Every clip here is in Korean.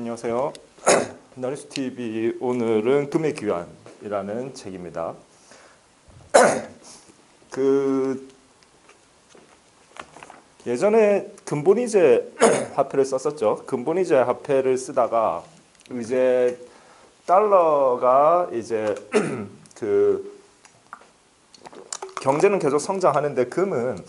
안녕하세요. 나리수TV 오늘은 금의 귀환이라는 책입니다. 예전에 근본이제 화폐를 썼었죠. 근본이제 화폐를 쓰다가 이제 달러가 이제 경제는 계속 성장하는데 금은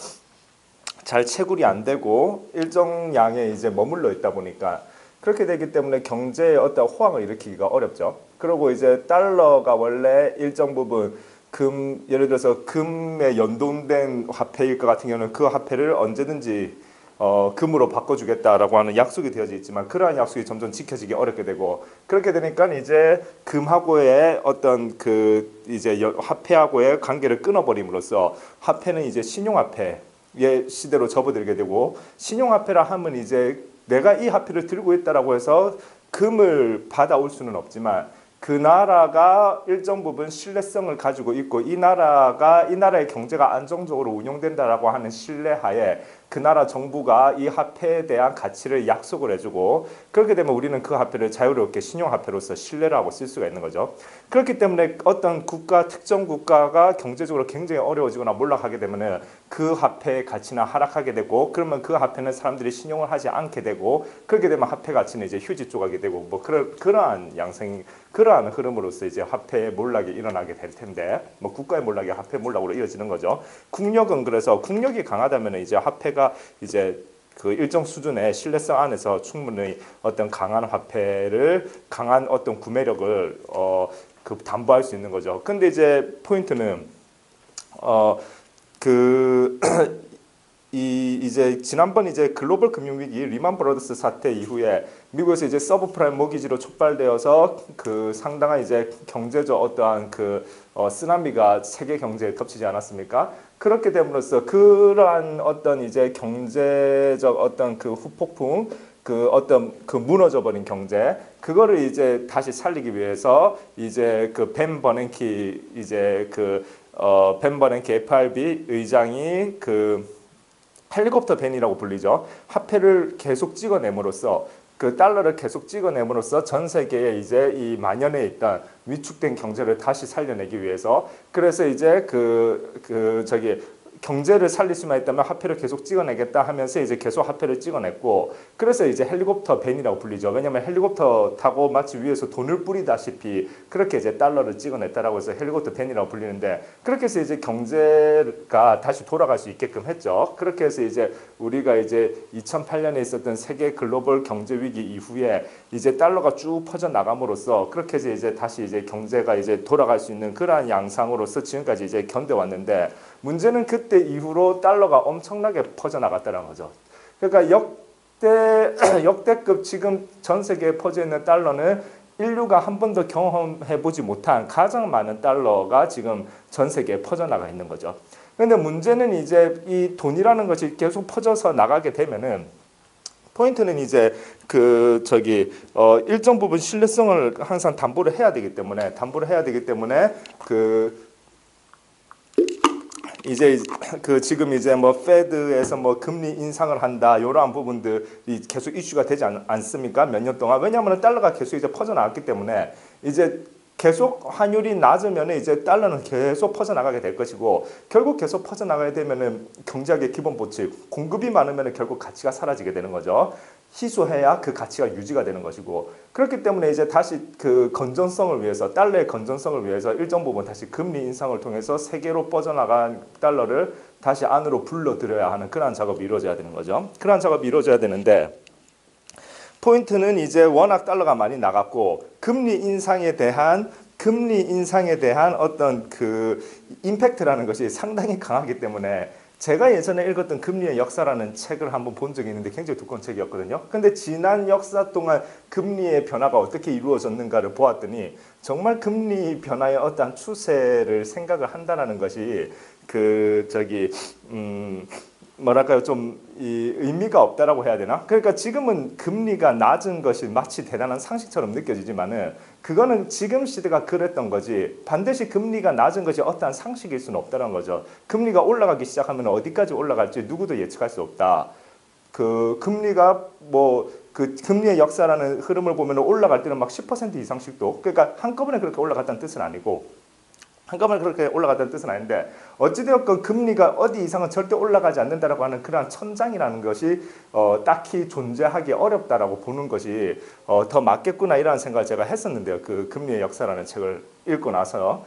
잘 채굴이 안 되고 일정 양에 이제 머물러 있다 보니까 그렇게 되기 때문에 경제에 어떤 호황을 일으키기가 어렵죠. 그리고 이제 달러가 원래 일정 부분 예를 들어서 금에 연동된 화폐일 것 같은 경우는 그 화폐를 언제든지 금으로 바꿔주겠다라고 하는 약속이 되어져 있지만 그러한 약속이 점점 지켜지기 어렵게 되고 그렇게 되니까 이제 금하고의 어떤 이제 화폐하고의 관계를 끊어버림으로써 화폐는 이제 신용화폐의 시대로 접어들게 되고 신용화폐라 하면 이제 내가 이 화폐를 들고 있다라고 해서 금을 받아올 수는 없지만 그 나라가 일정 부분 신뢰성을 가지고 있고 이 나라의 경제가 안정적으로 운영된다라고 하는 신뢰하에 그 나라 정부가 이 화폐에 대한 가치를 약속을 해주고 그렇게 되면 우리는 그 화폐를 자유롭게 신용화폐로서 신뢰를 하고 쓸 수가 있는 거죠. 그렇기 때문에 어떤 특정 국가가 경제적으로 굉장히 어려워지거나 몰락하게 되면 그 화폐의 가치는 하락하게 되고 그러면 그 화폐는 사람들이 신용을 하지 않게 되고 그렇게 되면 화폐 가치는 이제 휴지 조각이 되고 뭐 그러한 흐름으로서 이제 화폐의 몰락이 일어나게 될 텐데 뭐 국가의 몰락이 화폐 몰락으로 이어지는 거죠. 국력은 그래서 국력이 강하다면 이제 화폐가 이제 그 일정 수준의 신뢰성 안에서 충분히 어떤 강한 화폐를 강한 어떤 구매력을 담보할 수 있는 거죠. 근데 이제 포인트는 이제 지난번 이제 글로벌 금융위기 리만 브러더스 사태 이후에 미국에서 이제 서브프라임 모기지로 촉발되어서 상당한 이제 경제적 어떠한 쓰나미가 세계 경제에 덮치지 않았습니까? 그렇게 됨으로써 그러한 어떤 이제 경제적 어떤 후폭풍 무너져버린 경제 그거를 이제 다시 살리기 위해서 이제 벤 버냉키 FRB 의장이 헬리콥터 벤이라고 불리죠. 화폐를 계속 찍어냄으로써 달러를 계속 찍어냄으로써 전 세계에 이제 이 만연해 있던 위축된 경제를 다시 살려내기 위해서 그래서 이제 경제를 살릴 수만 있다면 화폐를 계속 찍어내겠다 하면서 이제 계속 화폐를 찍어냈고 그래서 이제 헬리콥터 벤이라고 불리죠. 왜냐하면 헬리콥터 타고 마치 위에서 돈을 뿌리다시피 그렇게 이제 달러를 찍어냈다라고 해서 헬리콥터 벤이라고 불리는데 그렇게 해서 이제 경제가 다시 돌아갈 수 있게끔 했죠. 그렇게 해서 이제 우리가 이제 2008년에 있었던 세계 글로벌 경제 위기 이후에 이제 달러가 쭉 퍼져 나감으로써 그렇게 해서 이제 다시 이제 경제가 이제 돌아갈 수 있는 그러한 양상으로서 지금까지 이제 견뎌왔는데 문제는 그때 이후로 달러가 엄청나게 퍼져나갔다는 거죠. 그러니까 역대급 지금 전 세계에 퍼져 있는 달러는 인류가 한 번도 경험해보지 못한 가장 많은 달러가 지금 전 세계에 퍼져나가 있는 거죠. 그런데 문제는 이제 이 돈이라는 것이 계속 퍼져서 나가게 되면은 포인트는 이제 일정 부분 신뢰성을 항상 담보를 해야 되기 때문에 이제 지금 이제 뭐 페드에서 뭐 금리 인상을 한다 이러한 부분들이 계속 이슈가 되지 않습니까? 몇 년 동안 왜냐하면 달러가 계속 이제 퍼져 나갔기 때문에 이제 계속 환율이 낮으면 이제 달러는 계속 퍼져 나가게 될 것이고 결국 계속 퍼져 나가게 되면은 경제학의 기본 법칙 공급이 많으면 결국 가치가 사라지게 되는 거죠. 희소해야 그 가치가 유지가 되는 것이고 그렇기 때문에 이제 다시 건전성을 위해서 달러의 건전성을 위해서 일정 부분 다시 금리 인상을 통해서 세계로 뻗어나간 달러를 다시 안으로 불러들여야 하는 그러한 작업이 이루어져야 되는 거죠. 그러한 작업이 이루어져야 되는데 포인트는 이제 워낙 달러가 많이 나갔고 금리 인상에 대한 어떤 임팩트라는 것이 상당히 강하기 때문에 제가 예전에 읽었던 금리의 역사라는 책을 한번 본 적이 있는데 굉장히 두꺼운 책이었거든요. 근데 지난 역사 동안 금리의 변화가 어떻게 이루어졌는가를 보았더니 정말 금리 변화의 어떠한 추세를 생각을 한다는 것이 뭐랄까요 의미가 없다라고 해야 되나? 그러니까 지금은 금리가 낮은 것이 마치 대단한 상식처럼 느껴지지만은 그거는 지금 시대가 그랬던 거지 반드시 금리가 낮은 것이 어떠한 상식일 수는 없다는 거죠. 금리가 올라가기 시작하면 어디까지 올라갈지 누구도 예측할 수 없다. 금리가 그 금리의 역사라는 흐름을 보면 올라갈 때는 막 10% 이상씩도, 그러니까 한꺼번에 그렇게 올라갔다는 뜻은 아니고, 한꺼번에 그렇게 올라갔다는 뜻은 아닌데, 어찌되었건 금리가 어디 이상은 절대 올라가지 않는다라고 하는 그러한 천장이라는 것이 딱히 존재하기 어렵다라고 보는 것이 더 맞겠구나, 이라는 생각을 제가 했었는데요. 그 금리의 역사라는 책을 읽고 나서.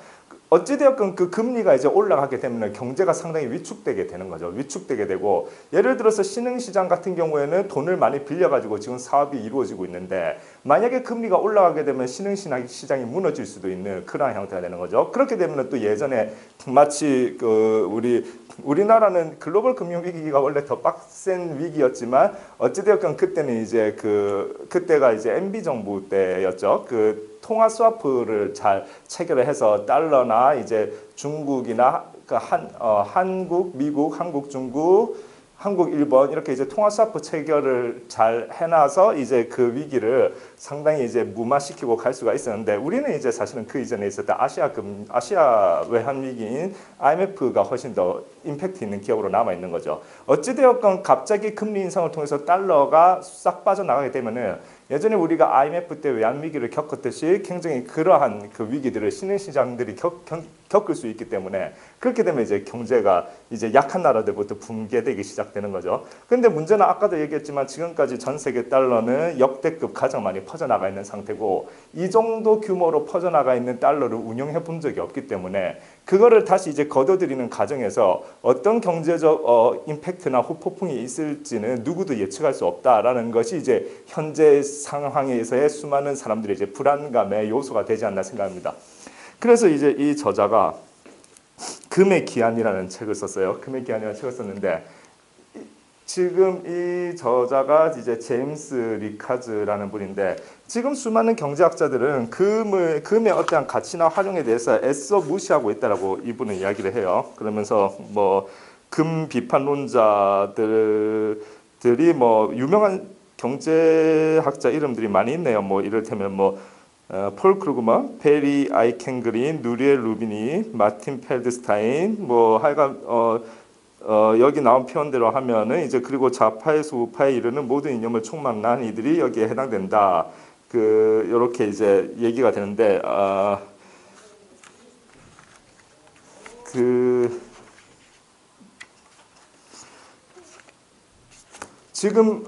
어찌되었건 그 금리가 이제 올라가게 되면 경제가 상당히 위축되게 되는 거죠. 위축되게 되고, 예를 들어서 신흥시장 같은 경우에는 돈을 많이 빌려가지고 지금 사업이 이루어지고 있는데, 만약에 금리가 올라가게 되면 신흥시장이 무너질 수도 있는 그러한 형태가 되는 거죠. 그렇게 되면 또 예전에 마치 그 우리나라는 글로벌 금융 위기가 원래 더 빡센 위기였지만, 어찌되었건 그때는 이제 그때가 이제 MB 정부 때였죠. 그 통화 스와프를 잘 체결을 해서 달러나 이제 중국이나 한국, 미국, 한국, 중국, 한국, 일본 이렇게 이제 통화 스와프 체결을 잘 해놔서 이제 그 위기를 상당히 이제 무마시키고 갈 수가 있었는데, 우리는 이제 사실은 그 이전에 있었던 아시아 외환 위기인 IMF가 훨씬 더 임팩트 있는 기업으로 남아 있는 거죠. 어찌되었건 갑자기 금리 인상을 통해서 달러가 싹 빠져나가게 되면은, 예전에 우리가 IMF 때 외환 위기를 겪었듯이 굉장히 그러한 그 위기들을 신흥시장들이 겪을 수 있기 때문에, 그렇게 되면 이제 경제가 이제 약한 나라들부터 붕괴되기 시작되는 거죠. 그런데 문제는 아까도 얘기했지만 지금까지 전 세계 달러는 역대급 가장 많이 퍼져나가 있는 상태고, 이 정도 규모로 퍼져나가 있는 달러를 운용해 본 적이 없기 때문에 그거를 다시 이제 걷어들이는 과정에서 어떤 경제적 임팩트나 후폭풍이 있을지는 누구도 예측할 수 없다라는 것이 이제 현재 상황에서의 수많은 사람들의 이제 불안감의 요소가 되지 않나 생각합니다. 그래서 이제 이 저자가 금의 기한이라는 책을 썼어요. 금의 기한이라는 책을 썼는데, 지금 이 저자가 이제 제임스 리카즈라는 분인데, 지금 수많은 경제학자들은 금의 어떠한 가치나 활용에 대해서 애써 무시하고 있다라고 이분은 이야기를 해요. 그러면서 뭐 금 비판론자들이 뭐 유명한 경제학자 이름들이 많이 있네요. 뭐 이를테면 뭐 폴 크루그먼, 페리 아이켄그린, 누리엘 루비니, 마틴 펠드스타인, 뭐 하여간 여기 나온 표현대로 하면은 이제, 그리고 좌파에서 우파에 이르는 모든 이념을 총망라한 이들이 여기에 해당된다. 요렇게 이제 얘기가 되는데, 지금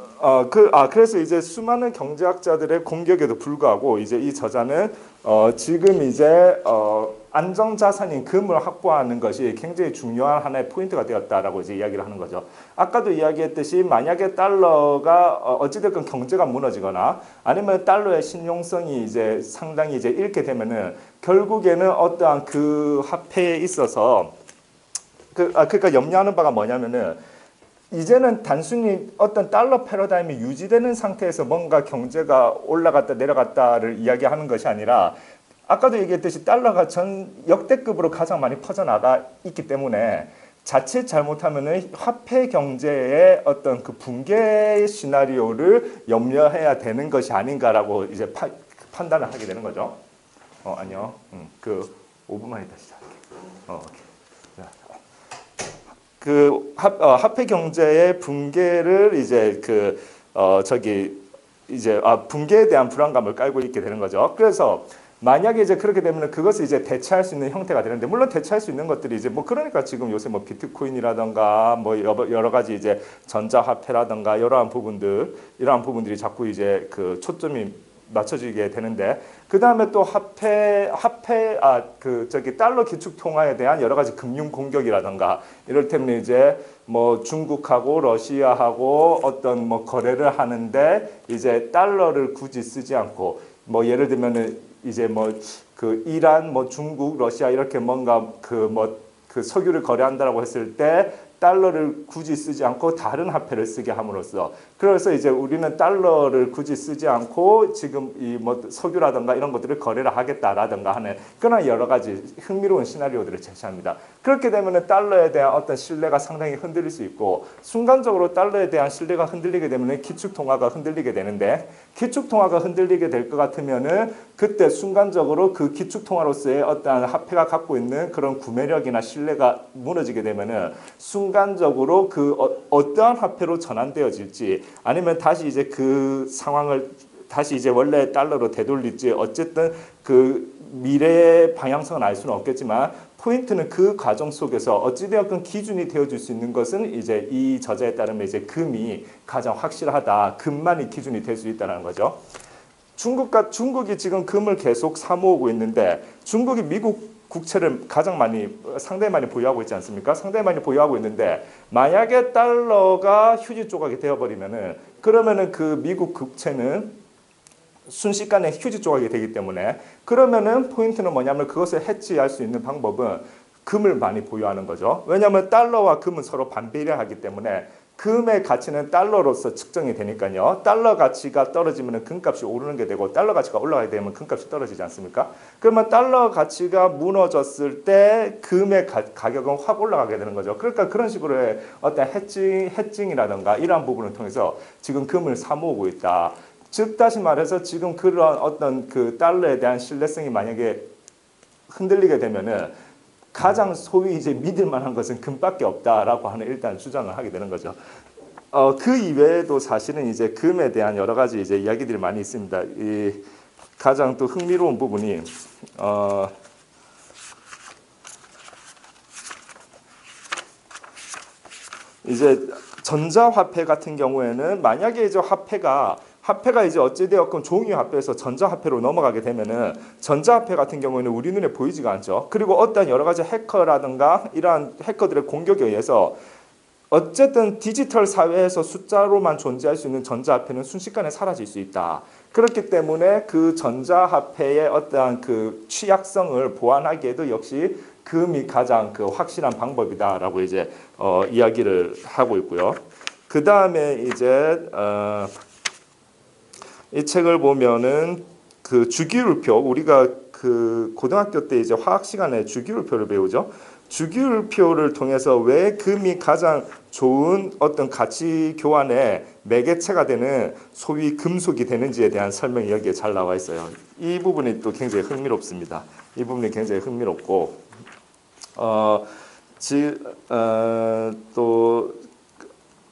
그래서 이제 수많은 경제학자들의 공격에도 불구하고 이제 이 저자는 지금 이제 안정자산인 금을 확보하는 것이 굉장히 중요한 하나의 포인트가 되었다라고 이제 이야기를 하는 거죠. 아까도 이야기했듯이 만약에 달러가 어찌됐건 경제가 무너지거나 아니면 달러의 신용성이 이제 상당히 이제 잃게 되면은, 결국에는 어떠한 그 화폐에 있어서 그러니까 염려하는 바가 뭐냐면은, 이제는 단순히 어떤 달러 패러다임이 유지되는 상태에서 뭔가 경제가 올라갔다 내려갔다를 이야기하는 것이 아니라, 아까도 얘기했듯이 달러가 전 역대급으로 가장 많이 퍼져나가 있기 때문에 자칫 잘못하면은 화폐 경제의 어떤 그 붕괴 시나리오를 염려해야 되는 것이 아닌가라고 이제 판단을 하게 되는 거죠. 아니요. 5분만 있다 시작할게. 오케이. 화폐 경제의 붕괴를 이제 붕괴에 대한 불안감을 깔고 있게 되는 거죠. 그래서 만약에 이제 그렇게 되면 그것을 이제 대체할 수 있는 형태가 되는데, 물론 대체할 수 있는 것들이 이제 뭐 그러니까 지금 요새 뭐 비트코인이라던가 뭐 여러 가지 이제 전자화폐라던가 이러한 부분들이 자꾸 이제 그 초점이 맞춰지게 되는데, 그 다음에 또 달러 기축 통화에 대한 여러 가지 금융 공격이라던가, 이를테면 이제 뭐 중국하고 러시아하고 어떤 뭐 거래를 하는데 이제 달러를 굳이 쓰지 않고, 뭐 예를 들면은 이제 뭐 그 이란, 뭐 중국, 러시아 이렇게 뭔가 그 석유를 거래한다라고 했을 때 달러를 굳이 쓰지 않고 다른 화폐를 쓰게 함으로써, 그래서 이제 우리는 달러를 굳이 쓰지 않고 지금 이 뭐 석유라든가 이런 것들을 거래를 하겠다라든가 하는 그런 여러 가지 흥미로운 시나리오들을 제시합니다. 그렇게 되면은 달러에 대한 어떤 신뢰가 상당히 흔들릴 수 있고, 순간적으로 달러에 대한 신뢰가 흔들리게 되면은 기축 통화가 흔들리게 되는데, 기축 통화가 흔들리게 될 것 같으면은 그때 순간적으로 그 기축 통화로서의 어떤 화폐가 갖고 있는 그런 구매력이나 신뢰가 무너지게 되면은 순간적으로 그 어떠한 화폐로 전환되어질지 아니면 다시 이제 그 상황을 다시 이제 원래 달러로 되돌릴지 어쨌든 그 미래의 방향성은 알 수는 없겠지만 포인트는 그 과정 속에서 어찌되었건 기준이 되어줄 수 있는 것은 이제 이 저자에 따르면 이제 금이 가장 확실하다. 금만이 기준이 될 수 있다는 거죠. 중국이 지금 금을 계속 사모으고 있는데 중국이 미국 국채를 상당히 많이 보유하고 있지 않습니까? 상당히 많이 보유하고 있는데 만약에 달러가 휴지 조각이 되어버리면은 그러면은 그 미국 국채는 순식간에 휴지 조각이 되기 때문에 그러면은 포인트는 뭐냐면 그것을 해치할 수 있는 방법은 금을 많이 보유하는 거죠. 왜냐하면 달러와 금은 서로 반비례하기 때문에 금의 가치는 달러로서 측정이 되니까요. 달러 가치가 떨어지면 금값이 오르는 게 되고 달러 가치가 올라가게 되면 금값이 떨어지지 않습니까? 그러면 달러 가치가 무너졌을 때 금의 가격은 확 올라가게 되는 거죠. 그러니까 그런 식으로의 어떤 해칭이라든가 이러한 부분을 통해서 지금 금을 사모으고 있다. 즉 다시 말해서 지금 그런 어떤 그 달러에 대한 신뢰성이 만약에 흔들리게 되면은 가장 소위 이제 믿을 만한 것은 금밖에 없다라고 하는 일단 주장을 하게 되는 거죠. 그 이외에도 사실은 이제 금에 대한 여러 가지 이제 이야기들이 많이 있습니다. 이 가장 또 흥미로운 부분이 이제 전자화폐 같은 경우에는 만약에 이제 화폐가 이제 어찌되었건 종이 화폐에서 전자화폐로 넘어가게 되면은 전자화폐 같은 경우에는 우리 눈에 보이지가 않죠. 그리고 어떤 여러 가지 해커라든가 이러한 해커들의 공격에 의해서 어쨌든 디지털 사회에서 숫자로만 존재할 수 있는 전자화폐는 순식간에 사라질 수 있다. 그렇기 때문에 그 전자화폐의 어떠한 그 취약성을 보완하기에도 역시 금이 가장 그 확실한 방법이다라고 이제 이야기를 하고 있고요. 그 다음에 이제 이 책을 보면은 그 주기율표 우리가 그 고등학교 때 이제 화학 시간에 주기율표를 배우죠. 주기율표를 통해서 왜 금이 가장 좋은 어떤 가치 교환의 매개체가 되는 소위 금속이 되는지에 대한 설명이 여기에 잘 나와 있어요. 이 부분이 또 굉장히 흥미롭습니다. 이 부분이 굉장히 흥미롭고 또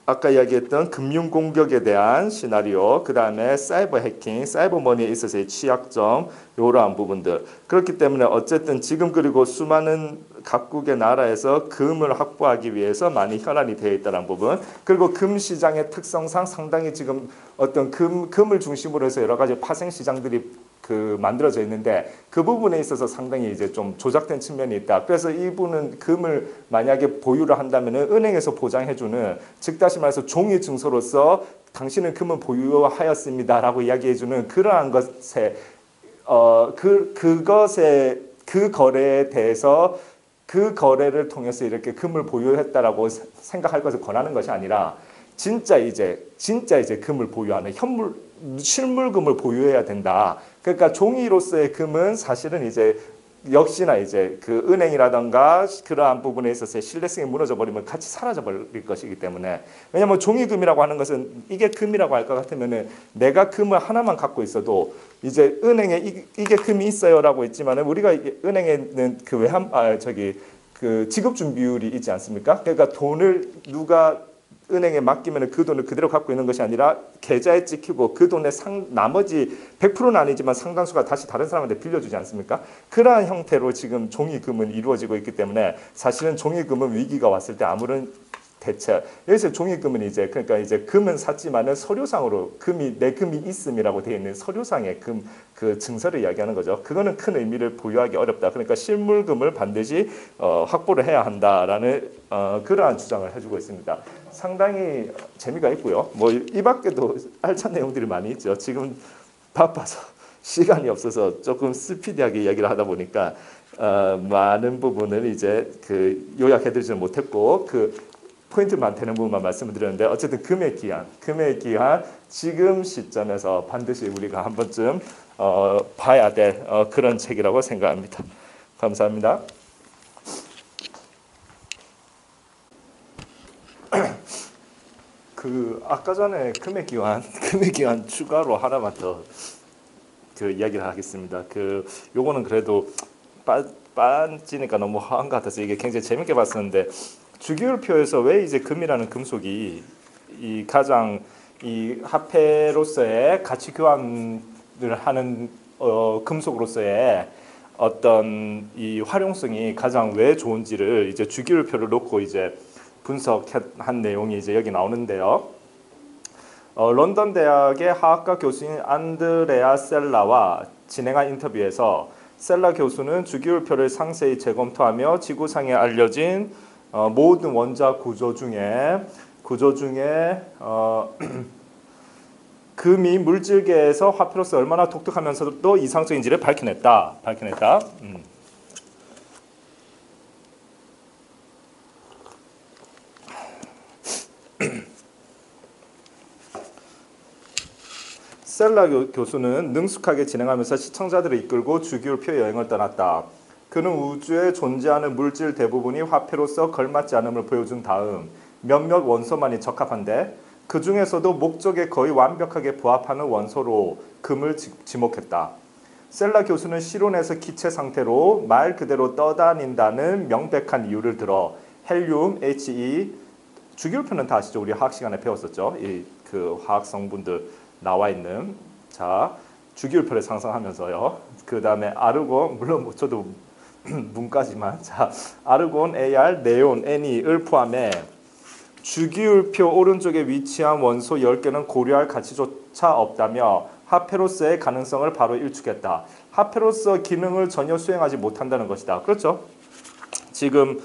아까 이야기했던 금융 공격에 대한 시나리오, 그 다음에 사이버 해킹, 사이버 머니에 있어서의 취약점, 이러한 부분들. 그렇기 때문에 어쨌든 지금 그리고 수많은 각국의 나라에서 금을 확보하기 위해서 많이 혈안이 되어 있다는 부분. 그리고 금 시장의 특성상 상당히 지금 어떤 금을 중심으로 해서 여러 가지 파생 시장들이 그 만들어져 있는데 그 부분에 있어서 상당히 이제 좀 조작된 측면이 있다. 그래서 이분은 금을 만약에 보유를 한다면은 은행에서 보장해주는 즉 다시 말해서 종이 증서로서 당신은 금은 보유하였습니다라고 이야기해주는 그러한 것에 그 거래에 대해서 그 거래를 통해서 이렇게 금을 보유했다라고 생각할 것을 권하는 것이 아니라 진짜 이제 금을 보유하는 실물금을 보유해야 된다. 그러니까 종이로서의 금은 사실은 이제 역시나 이제 그 은행이라던가 그러한 부분에 있어서의 신뢰성이 무너져 버리면 같이 사라져 버릴 것이기 때문에 왜냐하면 종이금이라고 하는 것은 이게 금이라고 할 것 같으면은 내가 금을 하나만 갖고 있어도 이제 은행에 이게 금이 있어요라고 있지만은 우리가 은행에는 그 그 지급 준비율이 있지 않습니까? 그러니까 돈을 누가 은행에 맡기면 그 돈을 그대로 갖고 있는 것이 아니라 계좌에 찍히고 그 돈의 나머지 100%는 아니지만 상당수가 다시 다른 사람한테 빌려주지 않습니까? 그러한 형태로 지금 종이금은 이루어지고 있기 때문에 사실은 종이금은 위기가 왔을 때 아무런 대체 여기서 종이금은 이제 그러니까 이제 금은 샀지만은 서류상으로 내 금이 있음이라고 되어 있는 서류상의 그 증서를 이야기하는 거죠. 그거는 큰 의미를 부여하기 어렵다. 그러니까 실물금을 반드시 확보를 해야 한다라는 그러한 주장을 해주고 있습니다. 상당히 재미가 있고요. 뭐 이 밖에도 알찬 내용들이 많이 있죠. 지금 바빠서 시간이 없어서 조금 스피디하게 이야기를 하다 보니까 많은 부분을 이제 그 요약해드리지는 못했고 그 포인트만 되는 부분만 말씀을 드렸는데 어쨌든 금의 기한 지금 시점에서 반드시 우리가 한 번쯤 봐야 될 그런 책이라고 생각합니다. 감사합니다. 그 아까 전에 금의 기한 추가로 하나만 더 그 이야기를 하겠습니다. 그 요거는 그래도 빠지니까 너무 허한 것 같아서 이게 굉장히 재밌게 봤었는데 주기율표에서 왜 이제 금이라는 금속이 이 가장 이 화폐로서의 가치 교환을 하는 금속으로서의 어떤 이 활용성이 가장 왜 좋은지를 이제 주기율표를 놓고 이제 분석한 내용이 이제 여기 나오는데요. 런던 대학의 화학과 교수인 안드레아 셀라와 진행한 인터뷰에서 셀라 교수는 주기율표를 상세히 재검토하며 지구상에 알려진 모든 원자 구조 중에 금이 물질계에서 화폐로서 얼마나 독특하면서도 이상적인지를 밝혀냈다. 셀라 교수는 능숙하게 진행하면서 시청자들을 이끌고 주기율표 여행을 떠났다. 그는 우주에 존재하는 물질 대부분이 화폐로서 걸맞지 않음을 보여준 다음 몇몇 원소만이 적합한데 그 중에서도 목적에 거의 완벽하게 부합하는 원소로 금을 지목했다. 셀라 교수는 실온에서 기체 상태로 말 그대로 떠다닌다는 명백한 이유를 들어 헬륨, He, 주기율표는 다 아시죠? 우리 화학 시간에 배웠었죠. 그 화학 성분들 나와 있는 주기율표를 상상하면서요. 그 다음에 아르곤, 물론 저도 문과지만 아르곤, Ar, 네온, Ne을 포함해 주기율표 오른쪽에 위치한 원소 10개는 고려할 가치조차 없다며 화폐로서의 가능성을 바로 일축했다. 화폐로서 기능을 전혀 수행하지 못한다는 것이다. 그렇죠? 지금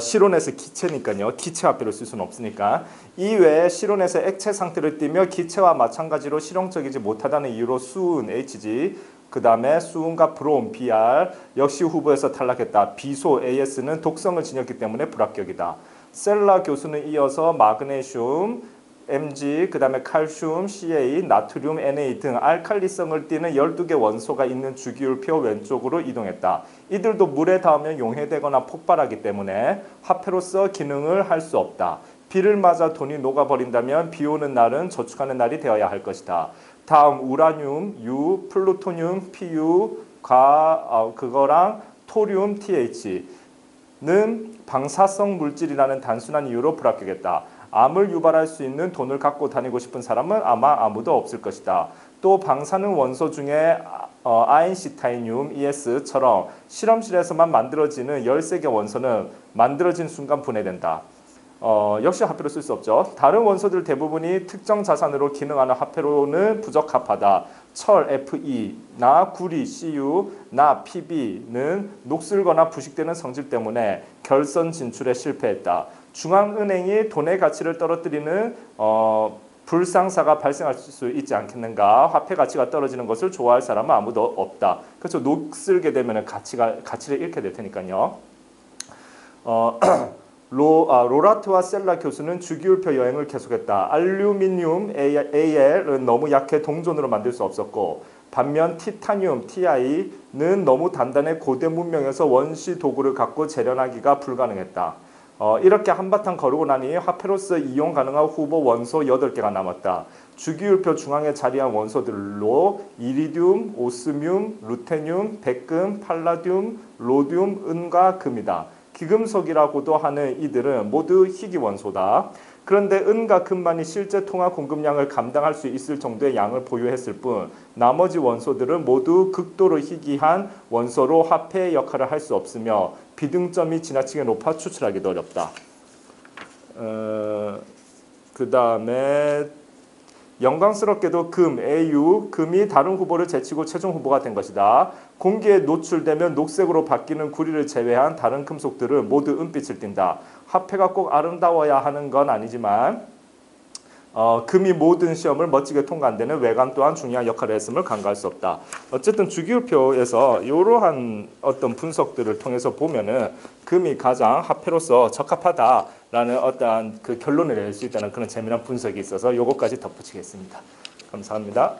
실온에서 기체니까요. 기체 화폐를 쓸 수는 없으니까. 이외에 실온에서 액체 상태를 띠며 기체와 마찬가지로 실용적이지 못하다는 이유로 수은 Hg, 그 다음에 수은과 브롬 Br 역시 후보에서 탈락했다. 비소 AS는 독성을 지녔기 때문에 불합격이다. 셀라 교수는 이어서 마그네슘, Mg, 그 다음에 칼슘, Ca, 나트륨, Na 등 알칼리성을 띠는 12개 원소가 있는 주기율표 왼쪽으로 이동했다. 이들도 물에 닿으면 용해되거나 폭발하기 때문에 화폐로서 기능을 할 수 없다. 비를 맞아 돈이 녹아버린다면 비 오는 날은 저축하는 날이 되어야 할 것이다. 다음 우라늄, U, 플루토늄, Pu, 그거랑 토륨, TH는 방사성 물질이라는 단순한 이유로 불합격했다. 암을 유발할 수 있는 돈을 갖고 다니고 싶은 사람은 아마 아무도 없을 것이다. 또 방사능 원소 중에 아인슈타인륨, ES처럼 실험실에서만 만들어지는 13개 원소는 만들어진 순간 분해된다. 역시 화폐로 쓸 수 없죠. 다른 원소들 대부분이 특정 자산으로 기능하는 화폐로는 부적합하다. 철 Fe, 나 구리 Cu, 나 Pb는 녹슬거나 부식되는 성질 때문에 결선 진출에 실패했다. 중앙은행이 돈의 가치를 떨어뜨리는 불상사가 발생할 수 있지 않겠는가. 화폐 가치가 떨어지는 것을 좋아할 사람은 아무도 없다. 그렇죠. 녹슬게 되면 가치를 잃게 될 테니까요. 로라트와 셀라 교수는 주기율표 여행을 계속했다. 알루미늄 Al은 너무 약해 동전으로 만들 수 없었고 반면 티타늄 Ti는 너무 단단해 고대 문명에서 원시 도구를 갖고 재련하기가 불가능했다. 이렇게 한바탕 거르고 나니 화폐로서 이용 가능한 후보 원소 8개가 남았다. 주기율표 중앙에 자리한 원소들로 이리듐, 오스뮴, 루테늄, 백금, 팔라듐, 로듐, 은과 금이다. 기금속이라고도 하는 이들은 모두 희귀 원소다. 그런데 은과 금만이 실제 통화 공급량을 감당할 수 있을 정도의 양을 보유했을 뿐 나머지 원소들은 모두 극도로 희귀한 원소로 화폐의 역할을 할 수 없으며 비등점이 지나치게 높아 추출하기도 어렵다. 그 다음에 영광스럽게도 금, Au, 금이 다른 후보를 제치고 최종 후보가 된 것이다. 공기에 노출되면 녹색으로 바뀌는 구리를 제외한 다른 금속들은 모두 은빛을 띈다. 화폐가 꼭 아름다워야 하는 건 아니지만 금이 모든 시험을 멋지게 통과한 데는 외관 또한 중요한 역할을 했음을 간과할 수 없다. 어쨌든 주기율표에서 이러한 어떤 분석들을 통해서 보면은 금이 가장 화폐로서 적합하다라는 어떠한 그 결론을 낼 수 있다는 그런 재미난 분석이 있어서 요것까지 덧붙이겠습니다. 감사합니다.